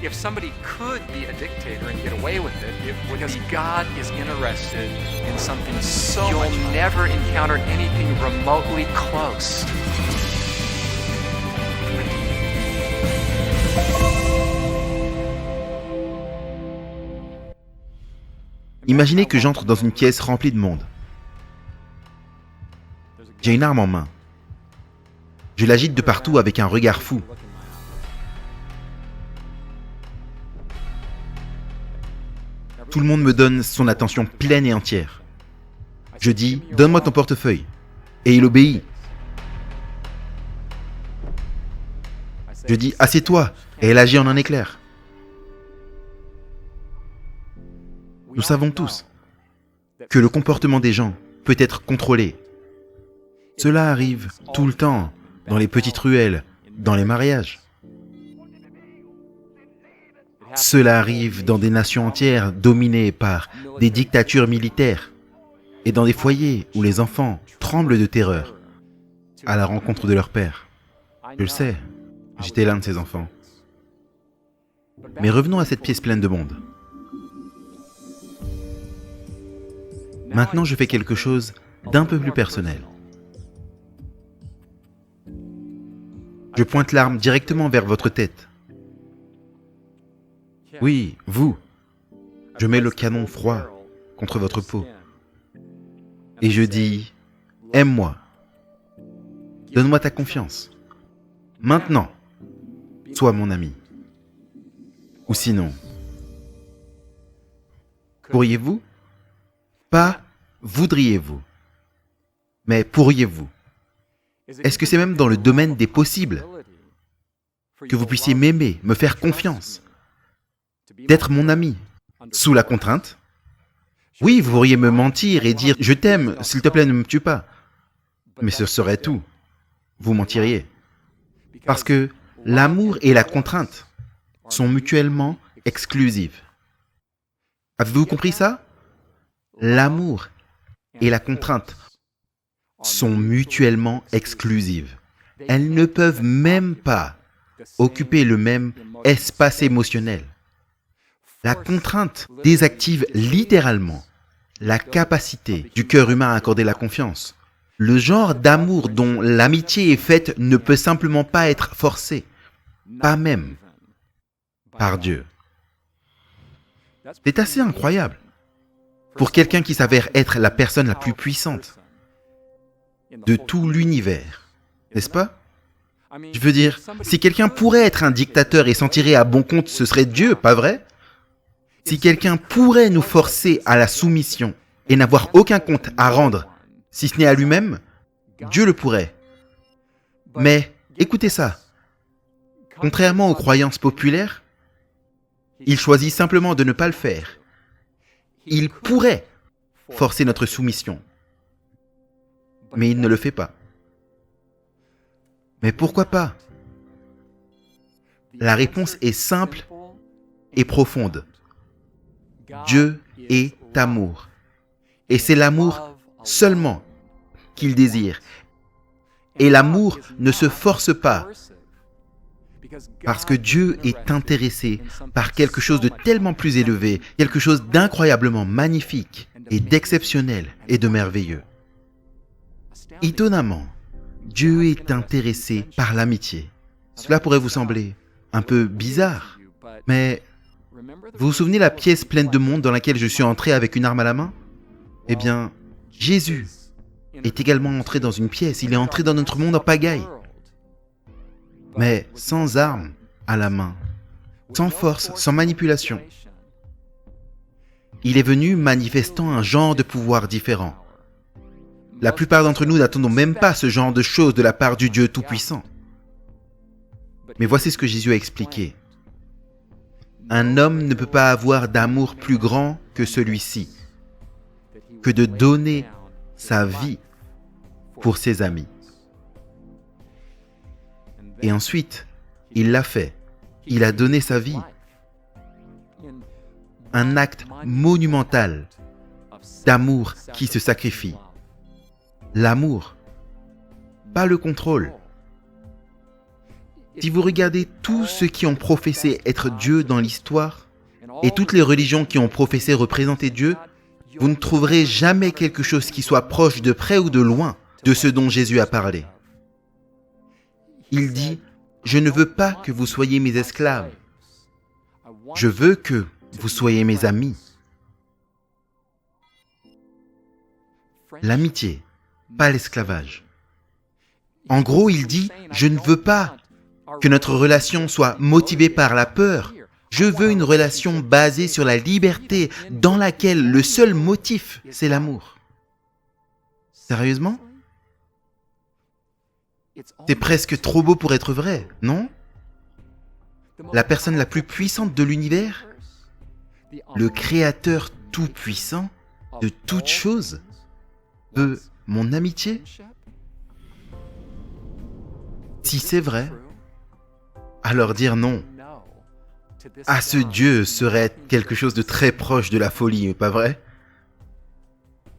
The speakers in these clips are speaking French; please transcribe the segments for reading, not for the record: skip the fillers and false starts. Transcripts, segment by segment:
If somebody could be a dictator and get away with it, it would be God is interested in something so much. You'll never encounter anything remotely close. Imaginez que j'entre dans une pièce remplie de monde. J'ai une arme en main. Je l'agite de partout avec un regard fou. Tout le monde me donne son attention pleine et entière. Je dis « Donne-moi ton portefeuille » et il obéit. Je dis « Assieds-toi » et elle agit en un éclair. Nous savons tous que le comportement des gens peut être contrôlé. Cela arrive tout le temps, dans les petites ruelles, dans les mariages. Cela arrive dans des nations entières dominées par des dictatures militaires et dans des foyers où les enfants tremblent de terreur à la rencontre de leur père. Je le sais, j'étais l'un de ces enfants. Mais revenons à cette pièce pleine de monde. Maintenant, je fais quelque chose d'un peu plus personnel. Je pointe l'arme directement vers votre tête. Oui, vous. Je mets le canon froid contre votre peau. Et je dis, aime-moi. Donne-moi ta confiance. Maintenant, sois mon ami. Ou sinon, pourriez-vous? Pas voudriez-vous, mais pourriez-vous? Est-ce que c'est même dans le domaine des possibles que vous puissiez m'aimer, me faire confiance, d'être mon ami, sous la contrainte? Oui, vous pourriez me mentir et dire « Je t'aime, s'il te plaît, ne me tue pas ». Mais ce serait tout. Vous mentiriez. Parce que l'amour et la contrainte sont mutuellement exclusives. Avez-vous compris ça? L'amour et la contrainte sont mutuellement exclusives. Elles ne peuvent même pas occuper le même espace émotionnel. La contrainte désactive littéralement la capacité du cœur humain à accorder la confiance. Le genre d'amour dont l'amitié est faite ne peut simplement pas être forcé, pas même par Dieu. C'est assez incroyable pour quelqu'un qui s'avère être la personne la plus puissante de tout l'univers, n'est-ce pas? Je veux dire, si quelqu'un pourrait être un dictateur et s'en tirer à bon compte, ce serait Dieu, pas vrai? Si quelqu'un pourrait nous forcer à la soumission et n'avoir aucun compte à rendre, si ce n'est à lui-même, Dieu le pourrait. Mais écoutez ça, contrairement aux croyances populaires, il choisit simplement de ne pas le faire. Il pourrait forcer notre soumission, mais il ne le fait pas. Mais pourquoi pas? La réponse est simple et profonde. Dieu est amour. Et c'est l'amour seulement qu'il désire. Et l'amour ne se force pas. Parce que Dieu est intéressé par quelque chose de tellement plus élevé, quelque chose d'incroyablement magnifique et d'exceptionnel et de merveilleux. Étonnamment, Dieu est intéressé par l'amitié. Cela pourrait vous sembler un peu bizarre, mais vous vous souvenez la pièce pleine de monde dans laquelle je suis entré avec une arme à la main? Eh bien, Jésus est également entré dans une pièce, il est entré dans notre monde en pagaille. Mais sans armes à la main, sans force, sans manipulation. Il est venu manifestant un genre de pouvoir différent. La plupart d'entre nous n'attendons même pas ce genre de choses de la part du Dieu Tout-Puissant. Mais voici ce que Jésus a expliqué. Un homme ne peut pas avoir d'amour plus grand que celui-ci, que de donner sa vie pour ses amis. Et ensuite, il l'a fait. Il a donné sa vie. Un acte monumental d'amour qui se sacrifie. L'amour, pas le contrôle. Si vous regardez tous ceux qui ont professé être Dieu dans l'histoire, et toutes les religions qui ont professé représenter Dieu, vous ne trouverez jamais quelque chose qui soit proche de près ou de loin de ce dont Jésus a parlé. Il dit, « Je ne veux pas que vous soyez mes esclaves. Je veux que vous soyez mes amis. » L'amitié, pas l'esclavage. En gros, il dit, « Je ne veux pas que notre relation soit motivée par la peur. Je veux une relation basée sur la liberté dans laquelle le seul motif, c'est l'amour. » Sérieusement? C'est presque trop beau pour être vrai, non? La personne la plus puissante de l'univers, le Créateur tout-puissant de toutes choses, veut mon amitié? Si c'est vrai, alors dire non à ce Dieu serait quelque chose de très proche de la folie, pas vrai?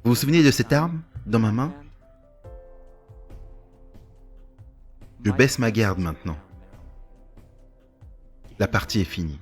Vous vous souvenez de cette arme dans ma main? Je baisse ma garde maintenant. La partie est finie.